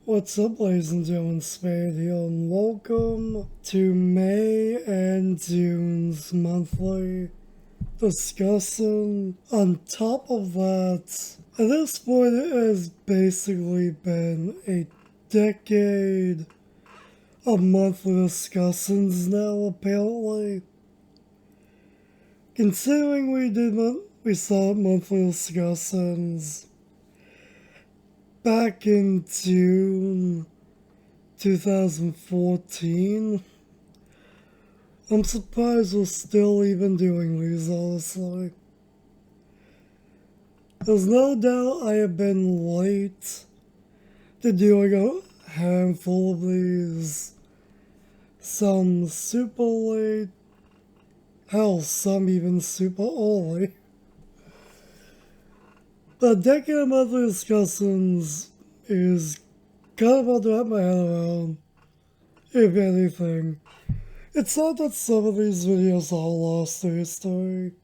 What's up, ladies and gentlemen? Spade here, and welcome to May and June's monthly discussion. On top of that, at this point, it has basically been a decade of monthly discussions now, apparently. Considering we saw monthly discussions back in June 2014. I'm surprised we're still even doing these, honestly. There's no doubt I have been late to doing a handful of these. Some super late, hell, some even super early. The decade of monthly discussions is kind of hard to wrap my head around, if anything. It's not that some of these videos are lost to history.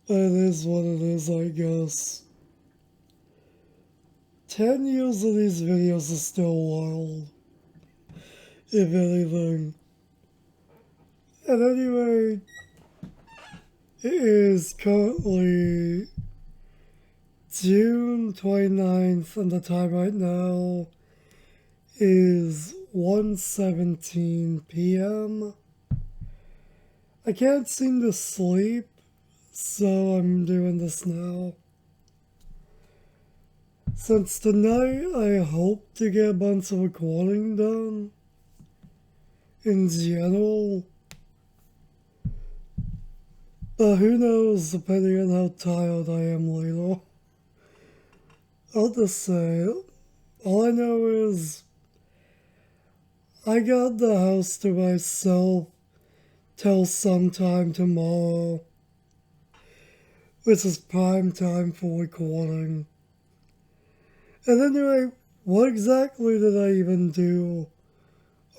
It is what it is, I guess. 10 years of these videos is still wild, if anything. At any rate, it is currently June 29th, and the time right now is 1:17 p.m. I can't seem to sleep, so I'm doing this now. Since tonight I hope to get a bunch of recording done in general, but who knows depending on how tired I am later. I'll just say, all I know is I got the house to myself till sometime tomorrow, which is prime time for recording. And anyway, what exactly did I even do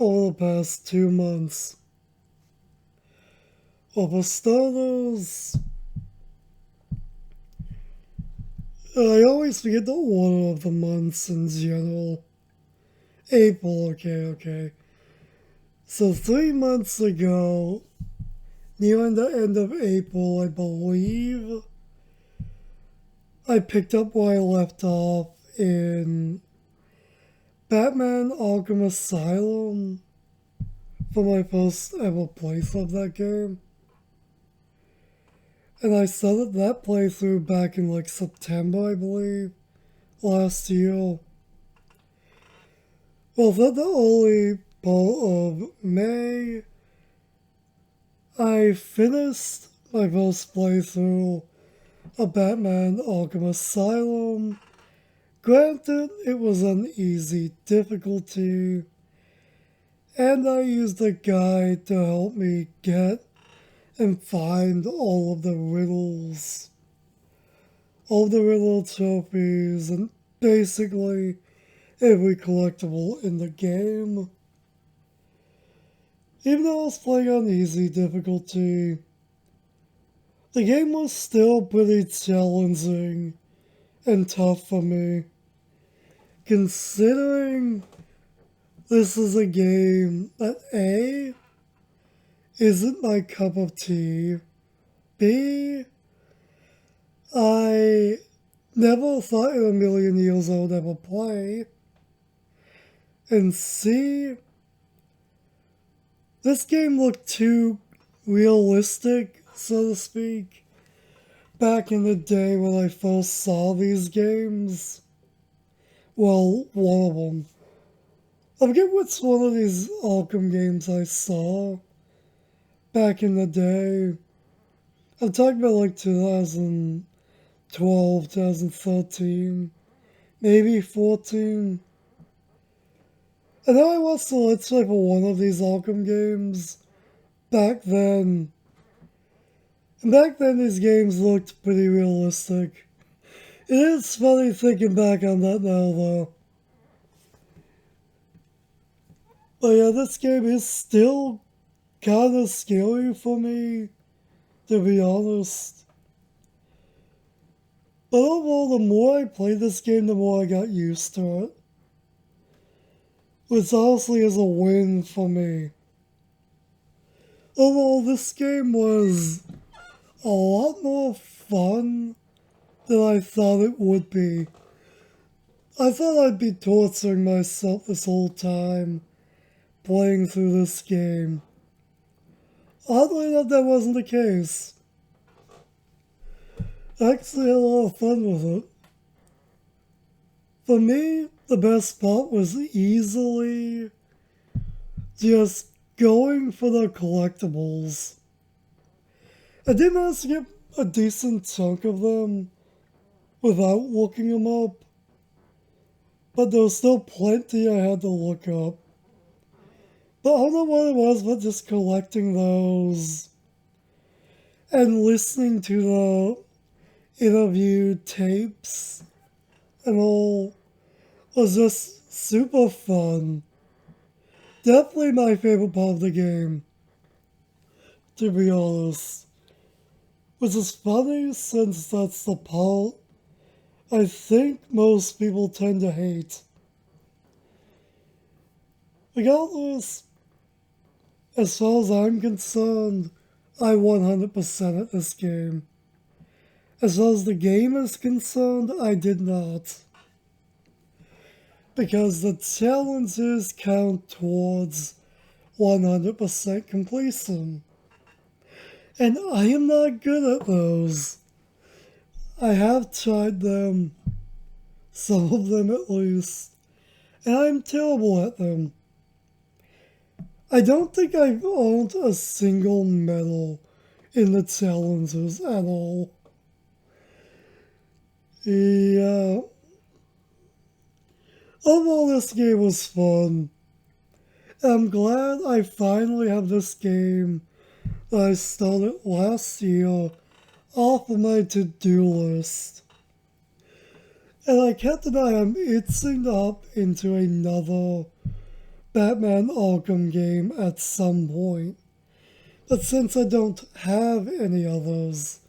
over the past 2 months? Well, for starters, I always forget the order of the months in general. April, okay. So 3 months ago, near the end of April, I believe, I picked up where I left off in Batman Arkham Asylum for my first ever playthrough of that game. And I started that playthrough back in like September, I believe, last year. Well, then the early part of May, I finished my first playthrough of Batman Arkham Asylum. Granted, it was on easy difficulty, and I used a guide to help me get and find all of the riddles, all the riddle trophies, and basically every collectible in the game. Even though I was playing on easy difficulty, the game was still pretty challenging and tough for me, considering this is a game that A, isn't my cup of tea, B, I never thought in a million years I would ever play, and C, this game looked too realistic, so to speak, back in the day when I first saw these games. Well, one of them. I forget which one of these Arkham games I saw back in the day. I'm talking about like 2012, 2013, maybe 14. I know I watched the Let's Play for one of these Arkham games back then. And back then these games looked pretty realistic. It is funny thinking back on that now though. But yeah, this game is still kind of scary for me, to be honest. But overall, the more I played this game, the more I got used to it. which honestly is a win for me. Overall, this game was a lot more fun than I thought it would be. I thought I'd be torturing myself this whole time playing through this game. Oddly enough, that wasn't the case. I actually had a lot of fun with it. For me, the best part was easily just going for the collectibles. I did manage to get a decent chunk of them without looking them up, but there was still plenty I had to look up. But I don't know what it was, but just collecting those and listening to the interview tapes and all was just super fun. Definitely my favorite part of the game, to be honest. Which is funny since that's the part I think most people tend to hate. Regardless, as far as I'm concerned, I 100% at this game. As far as the game is concerned, I did not. Because the challenges count towards 100% completion. And I am not good at those. I have tried them, some of them at least, and I'm terrible at them. I don't think I've owned a single medal in the challenges at all. Yeah. Overall, this game was fun. I'm glad I finally have this game that I started last year off of my to-do list. And I can't deny I'm itching up into another Batman Arkham game at some point. But since I don't have any others,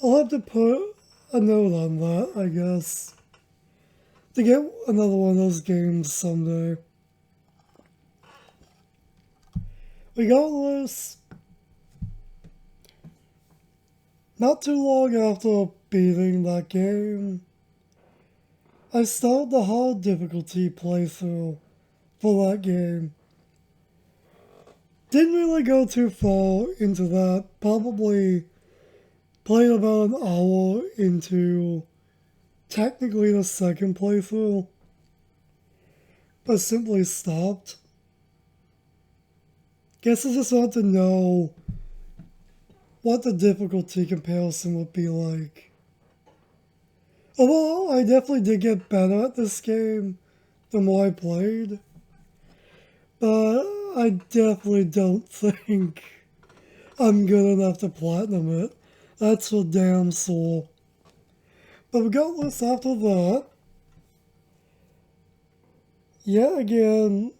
I'll have to put a note on that, I guess, to get another one of those games someday. Regardless, not too long after beating that game, I started the hard difficulty playthrough for that game. Didn't really go too far into that, probably played about an hour into technically the second playthrough, but simply stopped. Guess I just want to know what the difficulty comparison would be like. Although I definitely did get better at this game the more I played, but I definitely don't think I'm good enough to platinum it. That's for damn sure. But regardless, after that, yet again,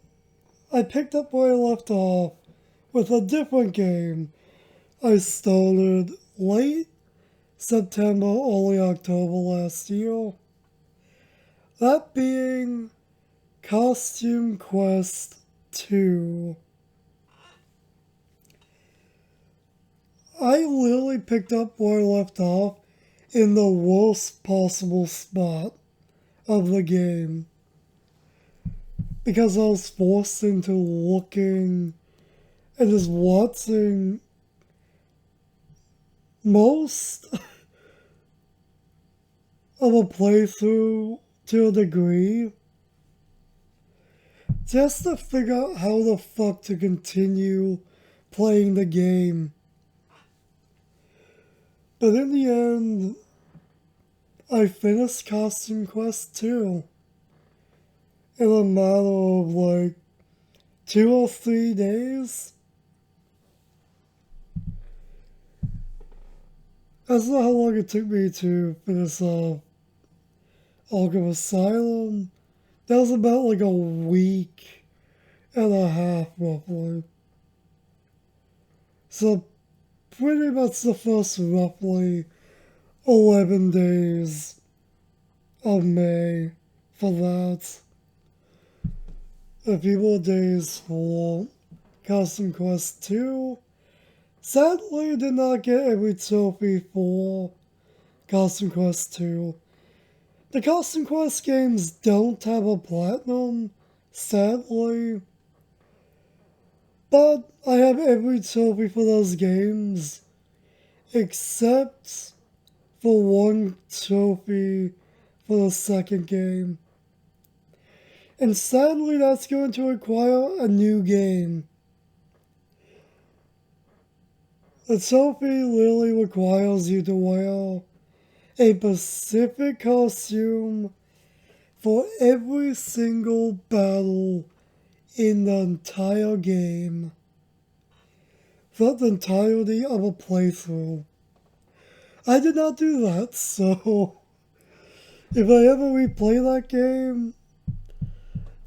I picked up where I left off with a different game I started late September, early October last year. That being Costume Quest 2. I literally picked up where I left off in the worst possible spot of the game. Because I was forced into looking and just watching most of a playthrough to a degree just to figure out how the fuck to continue playing the game. But in the end, I finished Costume Quest 2 in a matter of like 2 or 3 days. That's not how long it took me to finish Arkham Asylum. That was about like a week and a half, roughly. So, pretty much the first roughly 11 days of May for that. a few more days for Custom Quest 2. Sadly, I did not get every trophy for Custom Quest 2. The Custom Quest games don't have a platinum, sadly. But I have every trophy for those games, except for one trophy for the second game. And sadly, that's going to require a new game. The trophy literally requires you to wear a specific costume for every single battle in the entire game. For the entirety of a playthrough. I did not do that, so if I ever replay that game,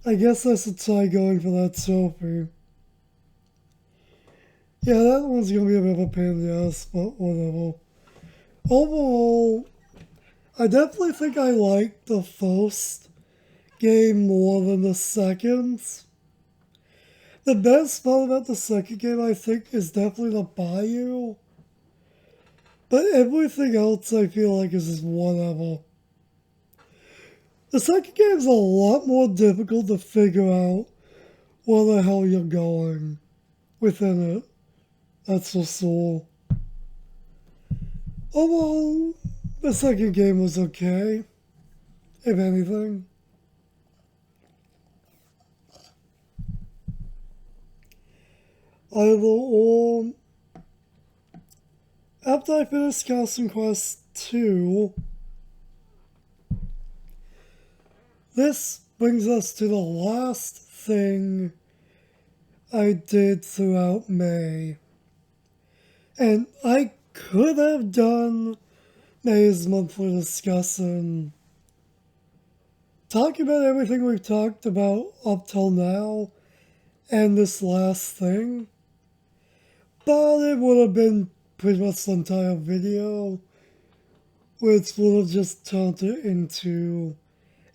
I guess I should try going for that trophy. Yeah, that one's gonna be a bit of a pain in the ass, but whatever. Overall, I definitely think I liked the first game more than the second. The best part about the second game, I think, is definitely the Bayou. But everything else I feel like is just whatever. The second game is a lot more difficult to figure out where the hell you're going within it. That's for sure. Overall, the second game was okay, if anything. Either after I finished Custom Quest 2, this brings us to the last thing I did throughout May. And I could have done May's monthly discussion, talking about everything we've talked about up till now, and this last thing. But it would have been pretty much the entire video, which would have just turned it into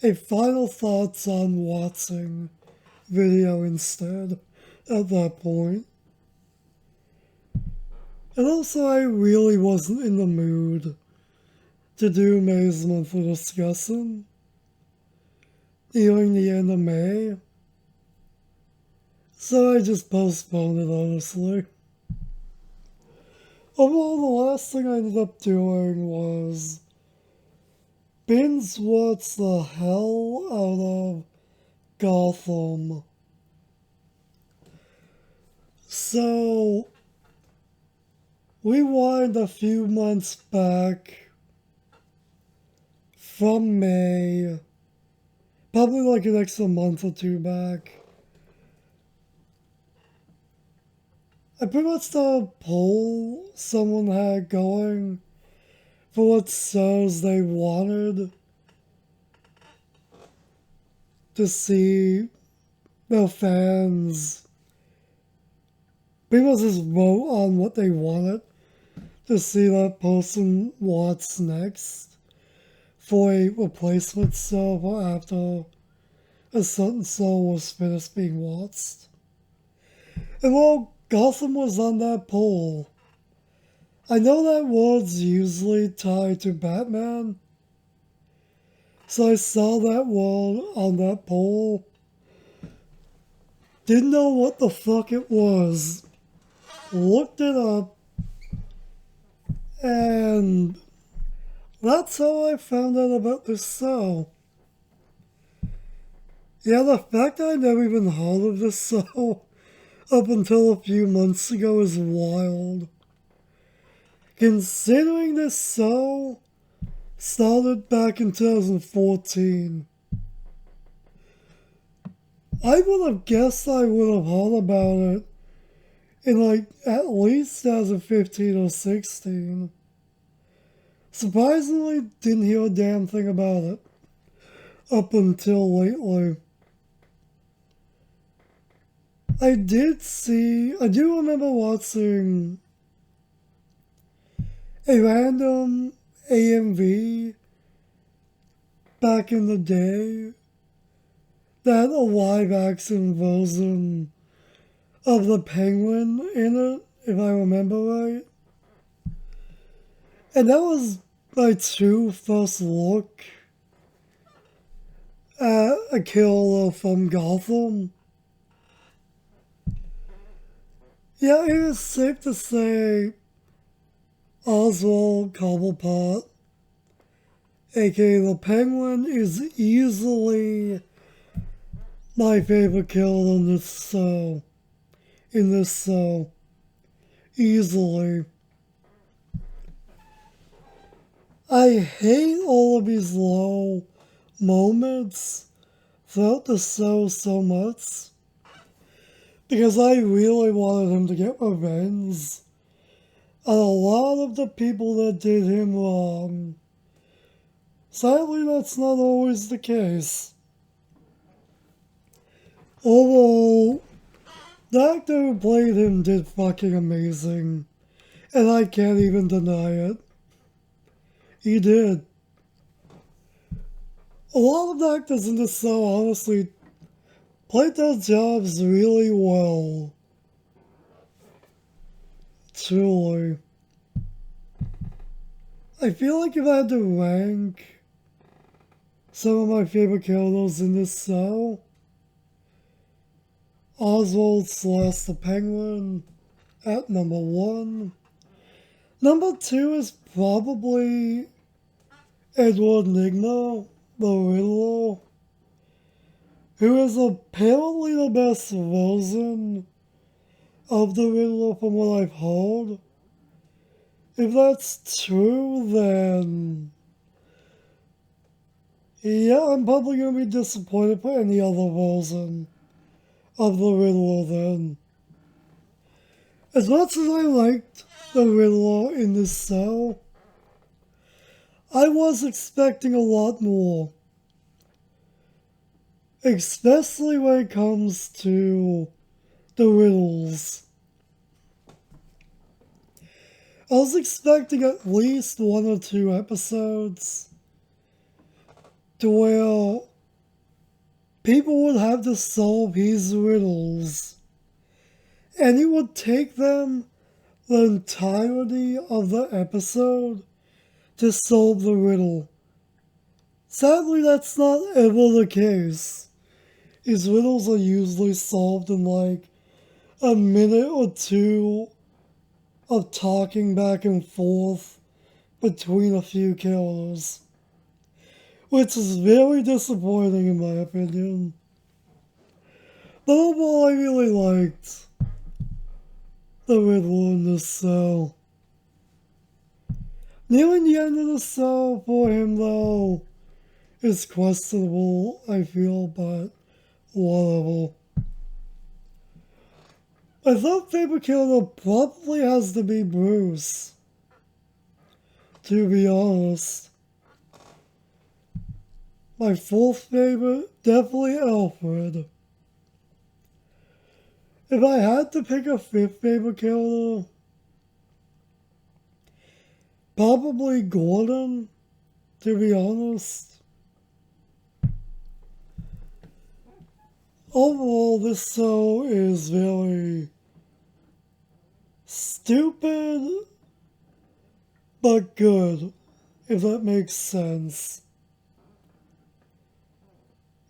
a final thoughts on Watson video instead at that point. And also, I really wasn't in the mood to do May's monthly discussion nearing the end of May, so I just postponed it, honestly. Overall, the last thing I ended up doing was binge watch the hell out of Gotham. So, rewind a few months back from May, probably like an extra month or two back. I pretty much did a poll someone had going for what shows they wanted to see their fans pretty much just vote on what they wanted to see that person watch next for a replacement show for after a certain show was finished being watched. And while Gotham was on that poll, I know that word's usually tied to Batman, so I saw that word on that poll, didn't know what the fuck it was, looked it up, and that's how I found out about this show. Yeah, the fact that I never even heard of this show up until a few months ago is wild. Considering this show started back in 2014, I would have guessed I would have heard about it in like at least 2015 or 16. Surprisingly, didn't hear a damn thing about it up until lately. I do remember watching a random AMV back in the day that a live action version of the Penguin in it, if I remember right. And that was my true first look at a killer from Gotham. Yeah, it is safe to say Oswald Cobblepot, aka the Penguin, is easily my favorite killer in this show. Easily. I hate all of these low moments throughout the show so much because I really wanted him to get revenge on a lot of the people that did him wrong. Sadly, that's not always the case. Although, the actor who played him did fucking amazing, and I can't even deny it. He did. A lot of the actors in this show honestly played their jobs really well. Truly. I feel like if I had to rank some of my favorite killers in this show, Oswald / the Penguin at number 1. Number 2 is probably Edward Nigma, the Riddler, who is apparently the best version of the Riddler from what I've heard. If that's true, then yeah, I'm probably going to be disappointed for any other version of the Riddler then. As much as I liked the Riddler in this show, I was expecting a lot more. Especially when it comes to the riddles. I was expecting at least 1 or 2 episodes to where people would have to solve his riddles, and it would take them the entirety of the episode to solve the riddle. Sadly, that's not ever the case. His riddles are usually solved in like a minute or 2 of talking back and forth between a few killers, which is very disappointing in my opinion. But overall, I really liked the Riddler in this show. Nearing the end of the show for him, though, is questionable, I feel, but whatever. My third favorite killer probably has to be Bruce, to be honest. My fourth favorite, definitely Alfred. If I had to pick a fifth favorite killer, probably Gordon, to be honest. Overall, this show is very stupid, but good, if that makes sense.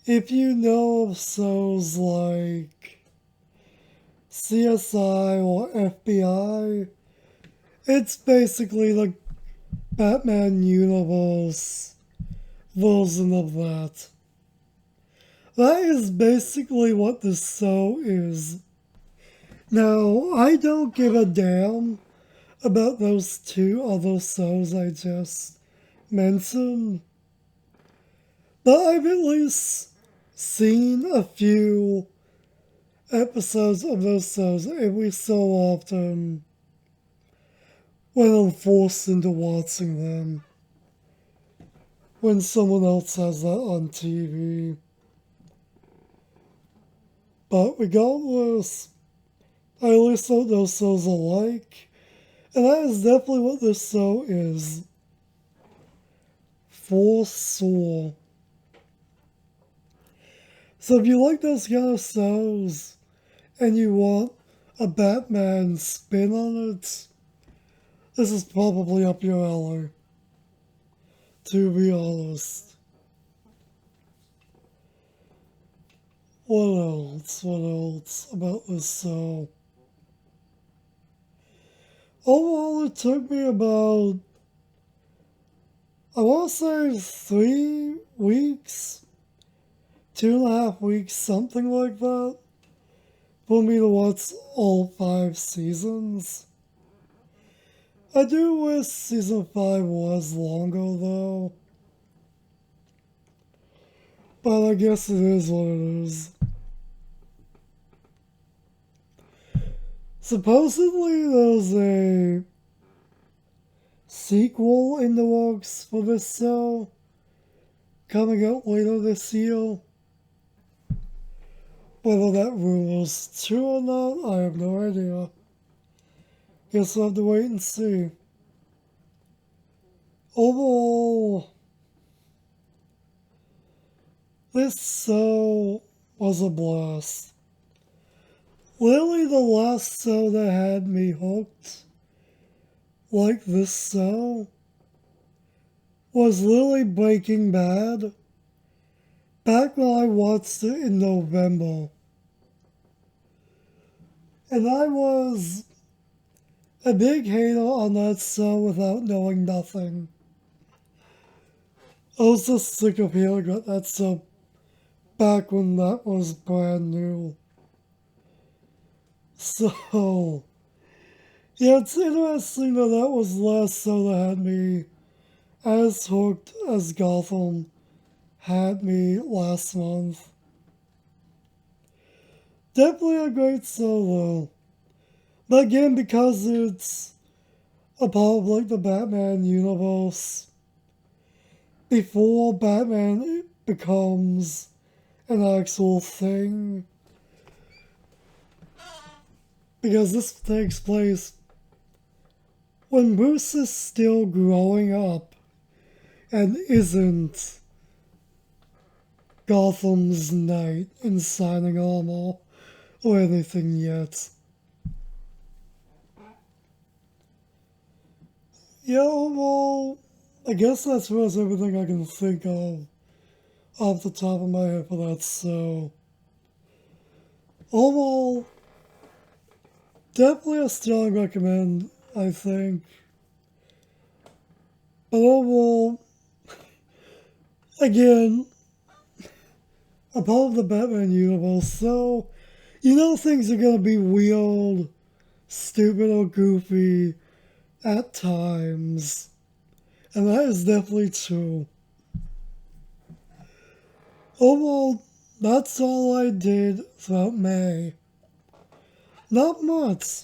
If you know of shows like CSI or FBI, it's basically the Batman universe version of that. That is basically what this show is. Now, I don't give a damn about those 2 other shows I just mentioned, but I've at least seen a few episodes of those shows every so often when I'm forced into watching them, when someone else has that on TV. But regardless, I at least know what those shows are like, and that is definitely what this show is. For sure. So if you like those kind of shows and you want a Batman spin on it, this is probably up your alley, to be honest. What else? What else about this show? Overall, it took me about, I want to say 3 weeks, 2.5 weeks, something like that, for me to watch all 5 seasons. I do wish season 5 was longer though, but I guess it is what it is. Supposedly there's a sequel in the works for this show coming out later this year. Whether that rumor's true or not, I have no idea. Guess we'll have to wait and see. Overall, this show was a blast. Literally the last show that had me hooked like this show was literally Breaking Bad back when I watched it in November. And I was a big hater on that show without knowing nothing. I was just sick of hearing about that show back when that was brand new. So, yeah, it's interesting that that was the last show that had me as hooked as Gotham had me last month. Definitely a great show though. But again, because it's a part of like the Batman universe, before Batman becomes an actual thing, because this takes place when Bruce is still growing up and isn't Gotham's knight in shining armor or anything yet. Yeah, well, I guess that's pretty much everything I can think of off the top of my head for that, so overall, definitely a strong recommend, I think. But overall, again, a part of the Batman universe, so you know things are gonna be weird, stupid, or goofy at times. And that is definitely true. Overall, that's all I did throughout May. Not much.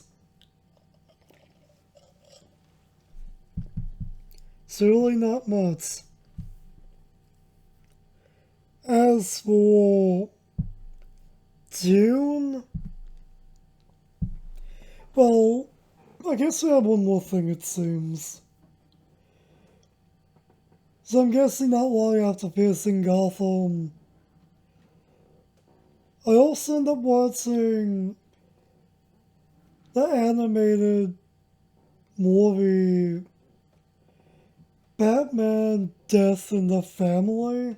Certainly not much. As for June, well, I guess we have one more thing it seems. So I'm guessing not long after finishing Gotham, I also ended up watching the animated movie Batman Death in the Family.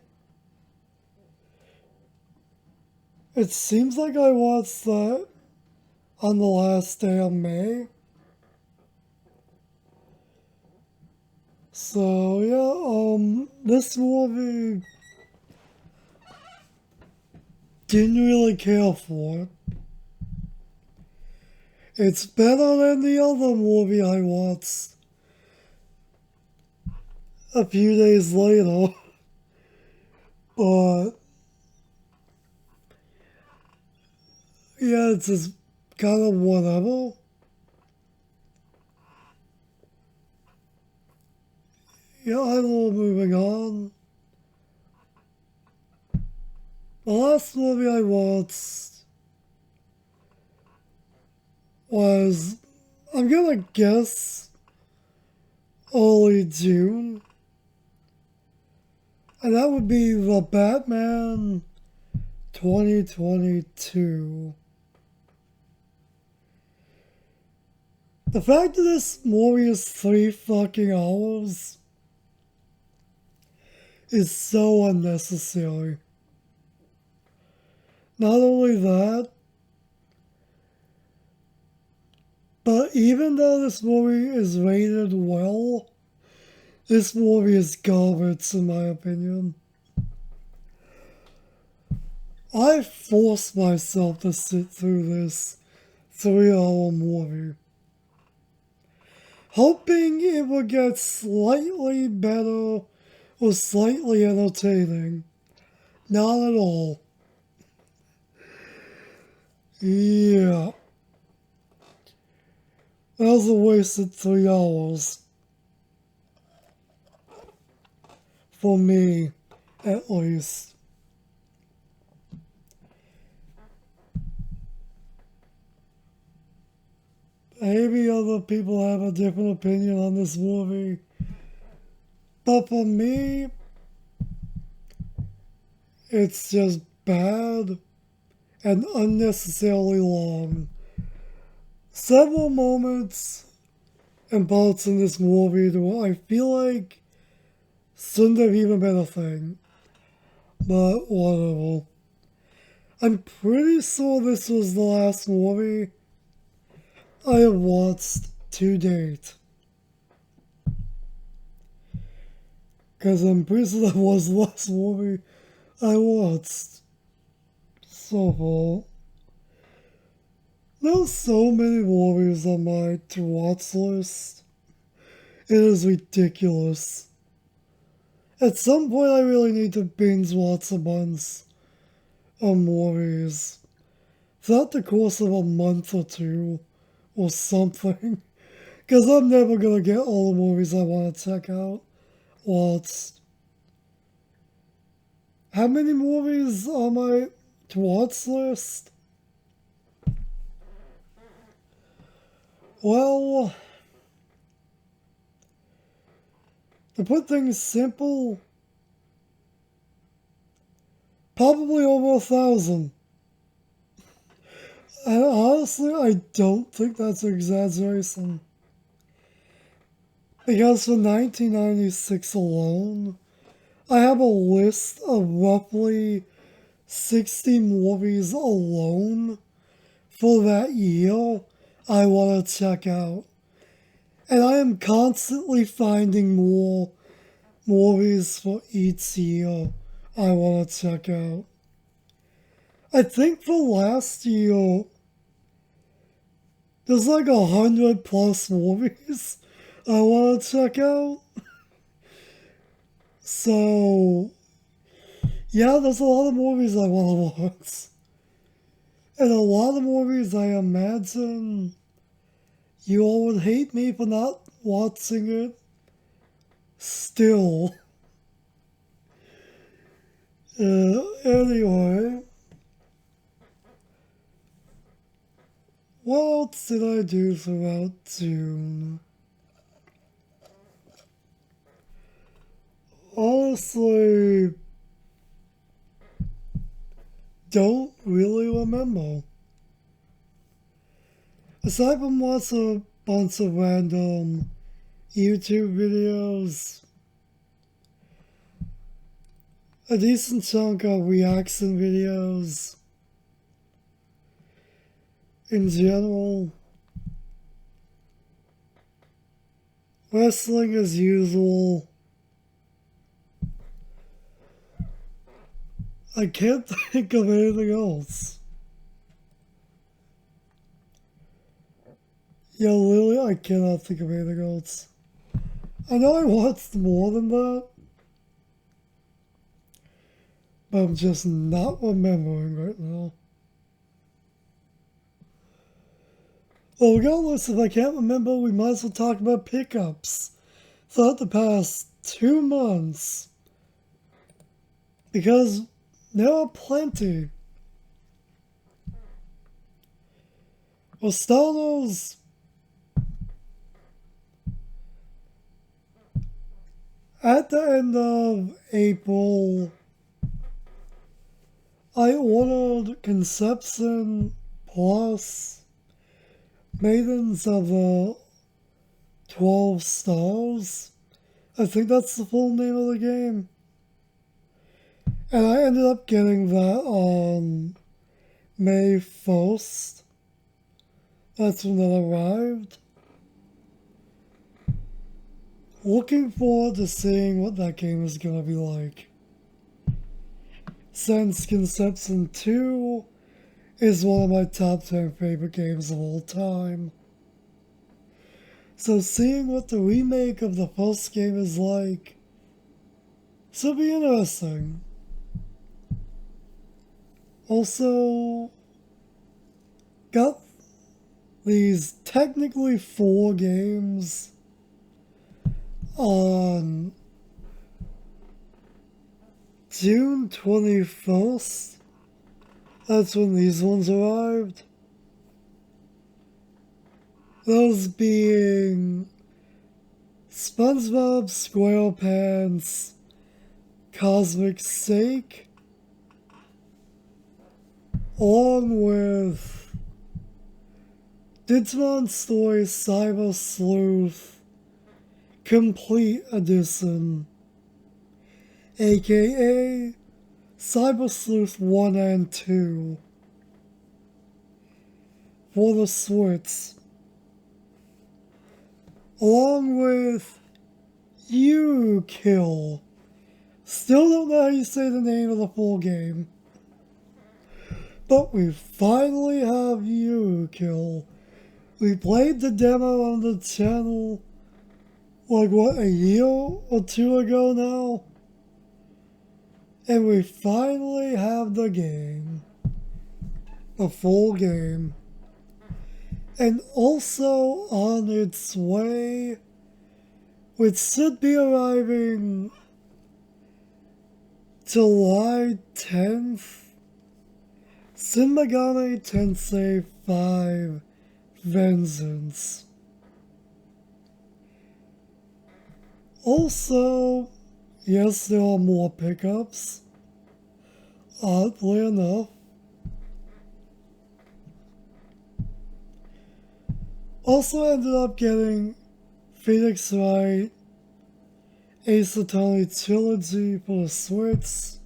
It seems like I watched that on the last day of May. So yeah, this movie didn't really care for it. It's better than the other movie I watched a few days later, but yeah, it's just kind of whatever. Yeah, I don't know, moving on. The last movie I watched was, I'm gonna guess, early June. And that would be the Batman 2022. The fact that this movie is 3 fucking hours is so unnecessary. Not only that, but even though this movie is rated well, this movie is garbage in my opinion. I forced myself to sit through this 3 hour movie, hoping it would get slightly better or slightly entertaining. Not at all. Yeah. That was a wasted 3 hours. For me, at least. Maybe other people have a different opinion on this movie. But for me, it's just bad and unnecessarily long. Several moments and parts in this movie that I feel like shouldn't have even been a thing. But whatever. I'm pretty sure this was the last movie I have watched to date. Because I'm pretty sure that was the last movie I watched so far. There's so many movies on my to watch list. It is ridiculous. At some point, I really need to binge watch a bunch of movies throughout the course of a month or two or something. Because I'm never going to get all the movies I want to check out watched. How many movies on my to watch list? Well, to put things simple, probably over 1,000. And honestly, I don't think that's an exaggeration. Because for 1996 alone, I have a list of roughly 60 movies alone for that year I want to check out. And I am constantly finding more movies for each year I want to check out. I think for last year, there's like 100+ movies I want to check out. So, yeah, there's a lot of movies I want to watch. And a lot of movies I imagine you all would hate me for not watching it still. Anyway, what else did I do throughout June? Honestly, don't really remember. Aside from watching a bunch of random YouTube videos, a decent chunk of reaction videos in general, wrestling as usual. I can't think of anything else. Yeah, literally, I cannot think of anything else. I know I watched more than that, but I'm just not remembering right now. Well, regardless, if I can't remember, we might as well talk about pickups throughout the past 2 months. Because there are plenty. For starters, at the end of April, I ordered Conception Plus Maidens of the 12 Stars. I think that's the full name of the game. And I ended up getting that on May 1st. That's when that arrived. Looking forward to seeing what that game is going to be like. Since Conception 2 is one of my top 10 favorite games of all time. So seeing what the remake of the first game is like, should be interesting. Also, got these technically 4 games on June 21st. That's when these ones arrived. Those being SpongeBob SquarePants Cosmic Shake, along with Digimon Story Cyber Sleuth Complete Edition, aka Cyber Sleuth 1 and 2, for the Switch, along with You Kill. Still don't know how you say the name of the full game, but we finally have You Kill. We played the demo on the channel, like what, a year or 2 ago now? And we finally have the game. The full game. And also on its way, which should be arriving July 10th, Shin Megami Tensei 5 Vengeance. Also, yes, there are more pickups, oddly enough. Also ended up getting Phoenix Wright Ace Attorney Trilogy for the Switch.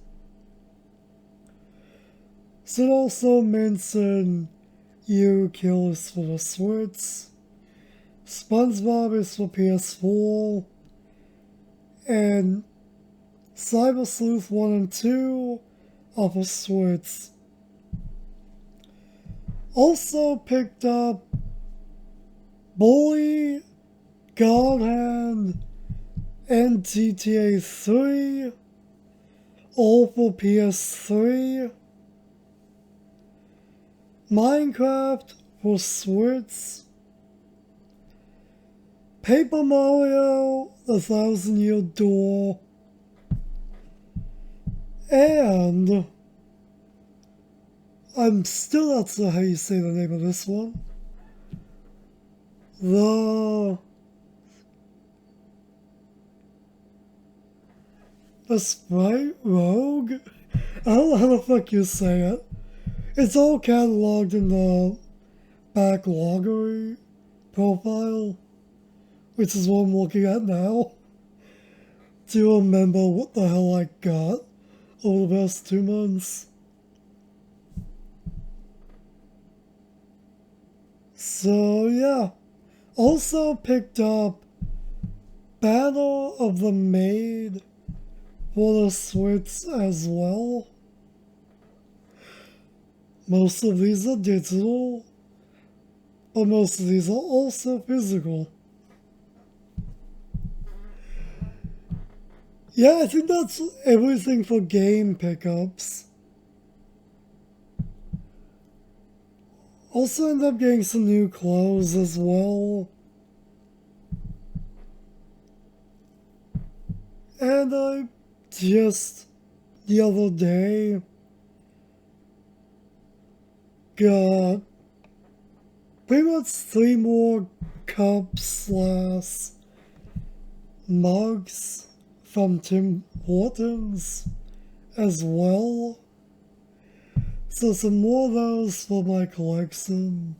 Should also mention You Kill is for the Switch, SpongeBob is for PS4, and Cyber Sleuth 1 and 2 are for Switch. Also picked up Bully, God Hand, and GTA 3, all for PS3. Minecraft for Switch. Paper Mario, The Thousand Year Door. And I'm still not sure how you say the name of this one. The Sprite Rogue? I don't know how the fuck you say it. It's all cataloged in the backloggery profile, which is what I'm looking at now, to remember what the hell I got over the past 2 months. So yeah, also picked up Battle of the Maid for the Switch as well. Most of these are digital, but most of these are also physical. Yeah, I think that's everything for game pickups. Also ended up getting some new clothes as well. And I just, the other day, got pretty much 3 more cups / mugs from Tim Hortons as well. So some more of those for my collection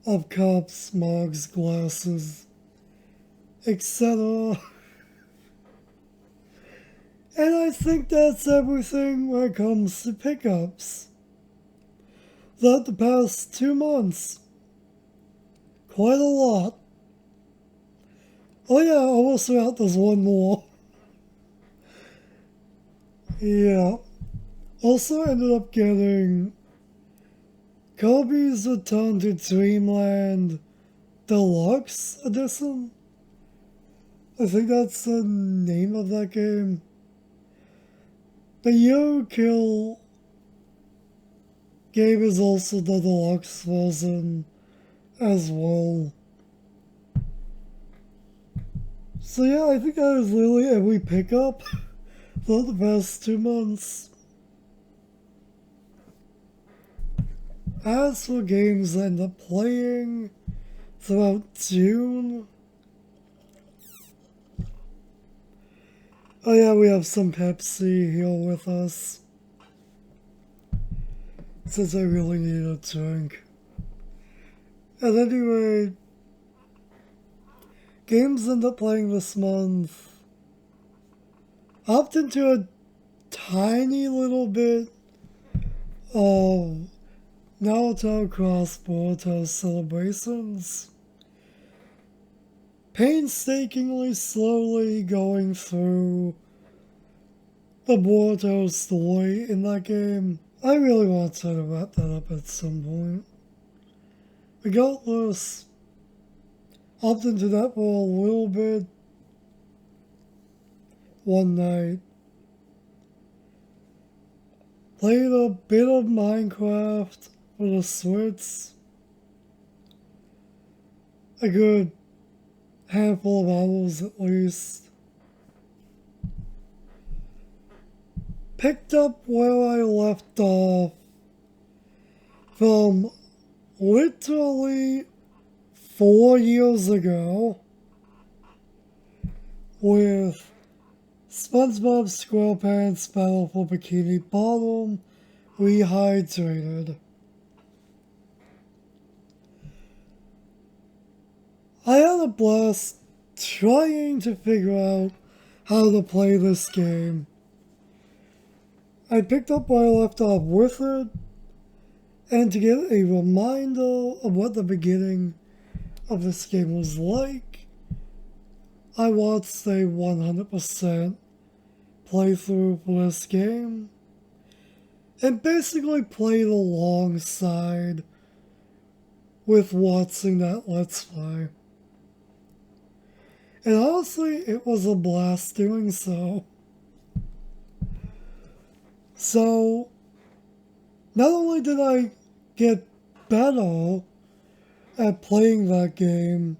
of cups, mugs, glasses, etc. And I think that's everything when it comes to pickups. That the past 2 months, quite a lot. Oh yeah, I almost forgot there's one more. Yeah. Also ended up getting Kirby's Return to Dreamland Deluxe Edition. I think that's the name of that game. The Yo-Kill game is also the deluxe version as well. So yeah, I think that is literally every pickup for the past 2 months. As for games I end up playing throughout June, oh yeah, we have some Pepsi here with us, since I really need a drink. At any rate, games end up playing this month. Opt into a tiny little bit of Naruto Cross Boruto Celebrations. Painstakingly, slowly going through the Boruto story in that game. I really want to try to wrap that up at some point. Regardless, opt into that for a little bit one night. Played a bit of Minecraft for the Switch. A good handful of hours at least. Picked up where I left off from literally 4 years ago with SpongeBob SquarePants Battle for Bikini Bottom Rehydrated. I had a blast trying to figure out how to play this game. I picked up where I left off with it, and to get a reminder of what the beginning of this game was like, I watched a 100% playthrough for this game, and basically played alongside with watching that Let's Play. And honestly, it was a blast doing so. So, not only did I get better at playing that game,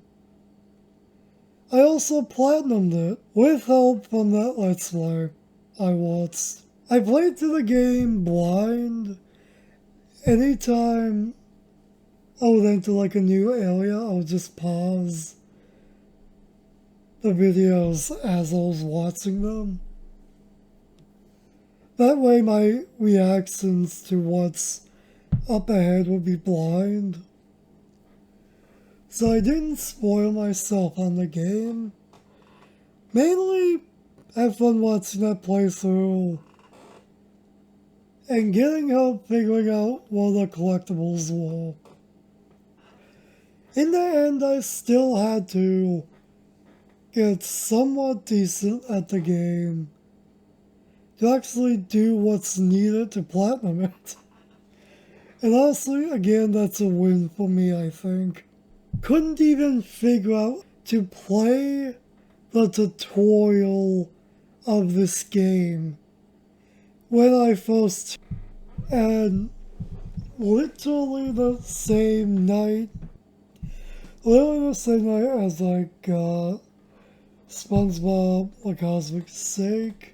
I also platinumed it with help from that Let's Play I watched. I played through the game blind. Anytime I would enter like a new area, I would just pause the videos as I was watching them. That way my reactions to what's up ahead would be blind. So I didn't spoil myself on the game. Mainly have fun watching that playthrough and getting help figuring out what the collectibles were. In the end, I still had to get somewhat decent at the game to actually do what's needed to platinum it. And honestly, again, that's a win for me, I think. Couldn't even figure out to play the tutorial of this game when I first, and literally the same night as I got SpongeBob The Cosmic Sake,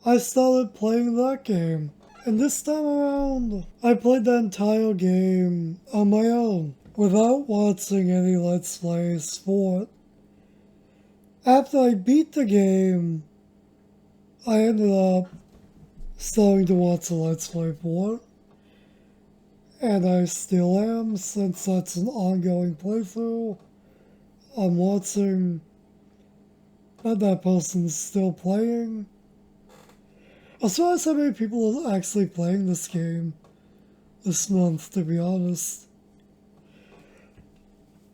I started playing that game. And this time around, I played the entire game on my own, without watching any Let's Plays for it. After I beat the game, I ended up starting to watch a Let's Play for it. and I still am since that's an ongoing playthrough. I'm watching that person's still playing. I'm surprised how many people are actually playing this game this month, to be honest.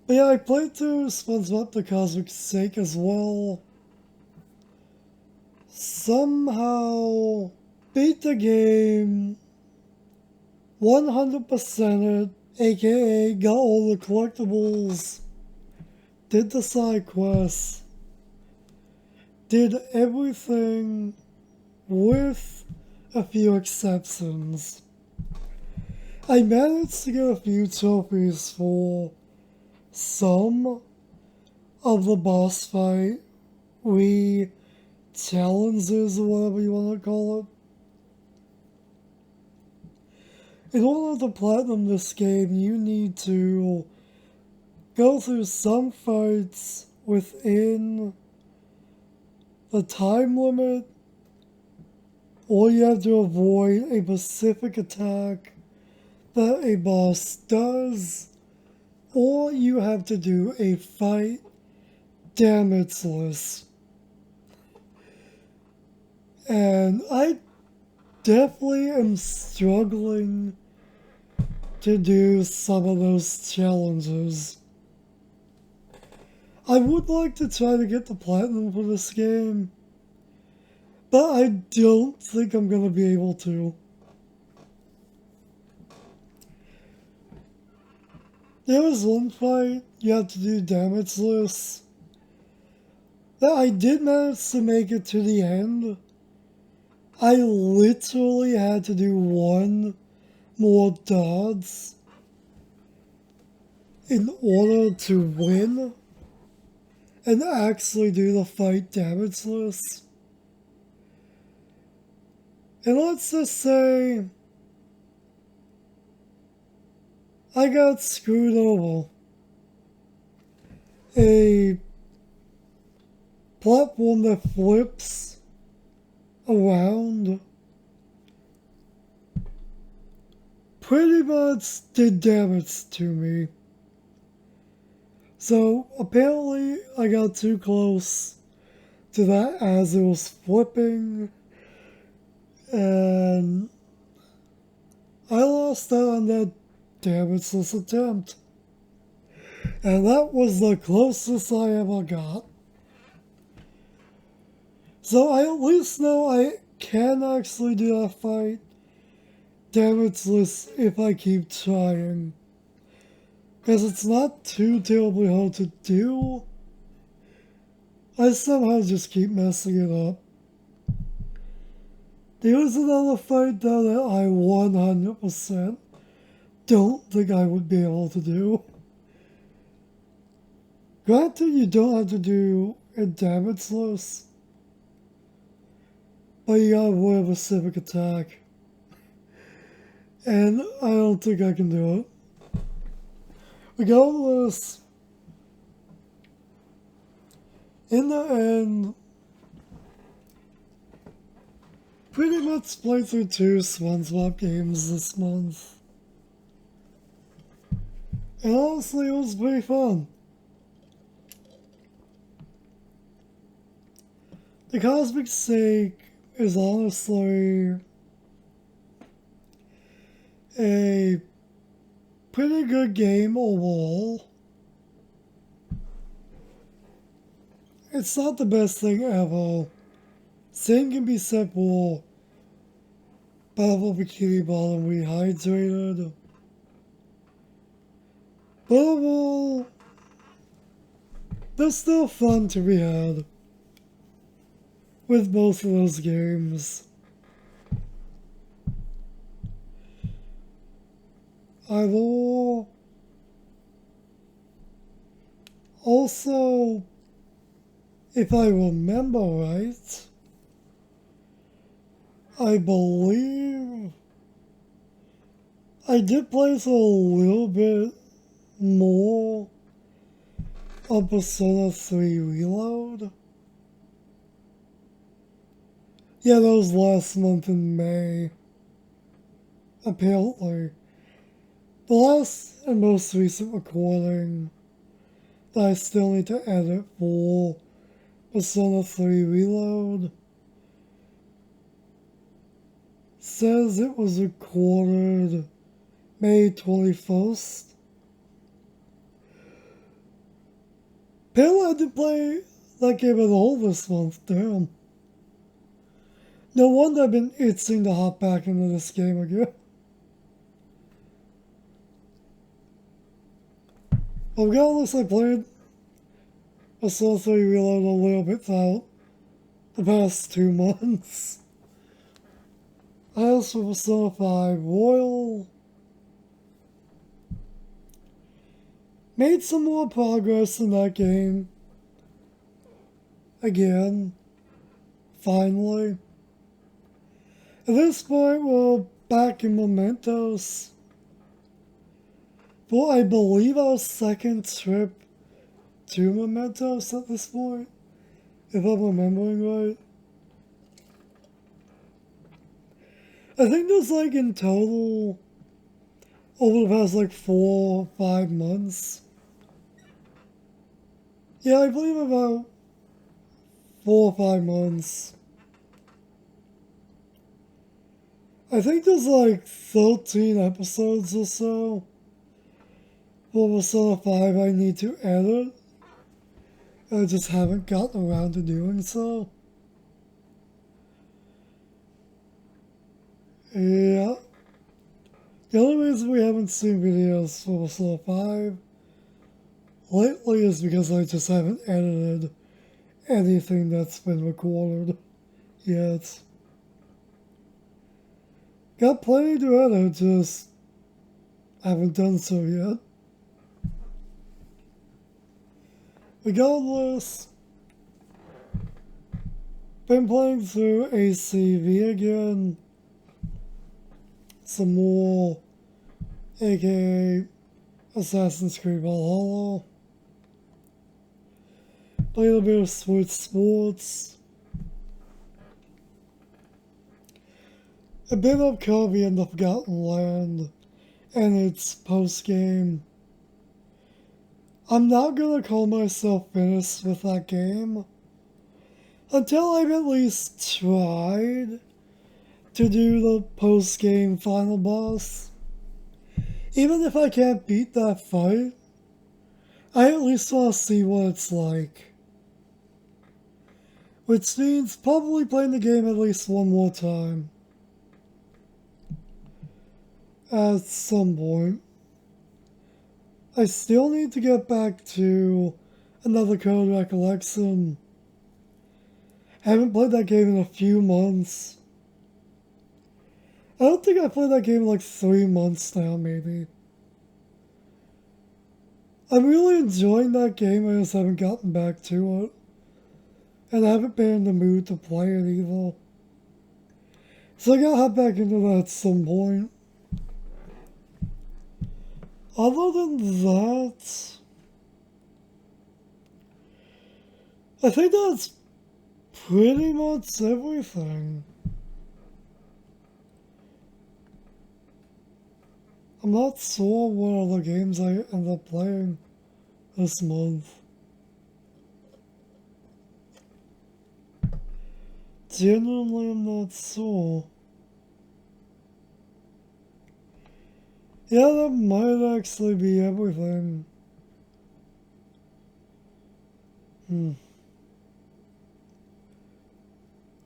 But yeah, I played through SpadeWant the Cosmic Sake as well. Somehow beat the game 100%, aka got all the collectibles, did the side quests, did everything with a few exceptions. I managed to get a few trophies for some of the boss fight challenges or whatever you want to call it. In order to platinum this game, you need to go through some fights within the time limit, or you have to avoid a specific attack that a boss does, or you have to do a fight damageless. And I definitely am struggling to do some of those challenges. I would like to try to get the platinum for this game, but I don't think I'm going to be able to. There was one fight you have to do damageless that I did manage to make it to the end. I literally had to do one more dodge in order to win and actually do the fight damageless. And let's just say I got screwed over. A platform that flips around pretty much did damage to me. So apparently I got too close to that as it was flipping, and I lost out on that damageless attempt. And that was the closest I ever got. So I at least know I can actually do that fight damageless if I keep trying. Because it's not too terribly hard to do. I somehow just keep messing it up. There was another fight though that I 100% don't think I would be able to do. Granted, you don't have to do it damageless, but you gotta avoid a specific attack. And I don't think I can do it. Regardless, in the end, pretty much played through 2 SpadeWant games this month. And honestly, it was pretty fun. The Cosmic Sake is honestly a pretty good game overall. It's not the best thing ever. Same can be said for Battle Bikini Bottom Rehydrated. But overall, there's still fun to be had with both of those games. I've also, if I remember right, I believe I did play a little bit more of Persona 3 Reload. Yeah, that was last month in May, apparently. The last and most recent recording that I still need to edit for Persona 3 Reload says it was recorded May 21st. Apparently I didn't play that game at all this month, damn. No wonder I've been itching to hop back into this game again. Regardless, I played Persona 3 Reload a little bit out the past 2 months. As for Persona 5 Royal, made some more progress in that game. Again, finally. At this point, we're back in Mementos for, I believe, our second trip to Mementos at this point, if I'm remembering right. I think there's like in total, over the past like 4 or 5 months. Yeah, I believe about 4 or 5 months. I think there's like 13 episodes or so for Persona 5 I need to edit. I just haven't gotten around to doing so. Yeah. The only reason we haven't seen videos for Persona 5 lately is because I just haven't edited anything that's been recorded yet. Got plenty to edit, just haven't done so yet. Regardless, been playing through ACV again. Some more, aka Assassin's Creed Valhalla. Played a bit of Switch Sports. A bit of Kirby and the Forgotten Land and its post-game. I'm not gonna call myself finished with that game until I've at least tried to do the post-game final boss. Even if I can't beat that fight, I at least want to see what it's like. Which means probably playing the game at least one more time. At some point. I still need to get back to Another Code Recollection. Haven't played that game in a few months. I don't think I played that game in like 3 months now, maybe. I'm really enjoying that game, I just haven't gotten back to it. And I haven't been in the mood to play it either. So I gotta hop back into that at some point. Other than that, I think that's pretty much everything. I'm not sure what other games I end up playing this month. Genuinely, I'm not sure. Yeah, that might actually be everything.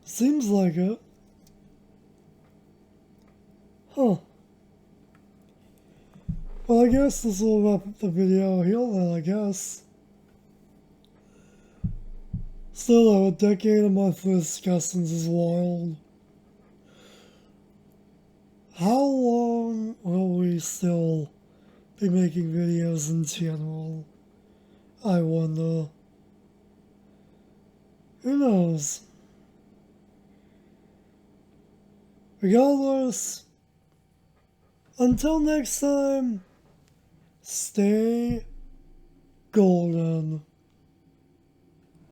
Seems like it. Huh. Well, I guess this will wrap up the video here then, I guess. Still though, a decade of monthly discussions is wild. How long will we still be making videos in general? I wonder. Who knows? Regardless, until next time, stay golden.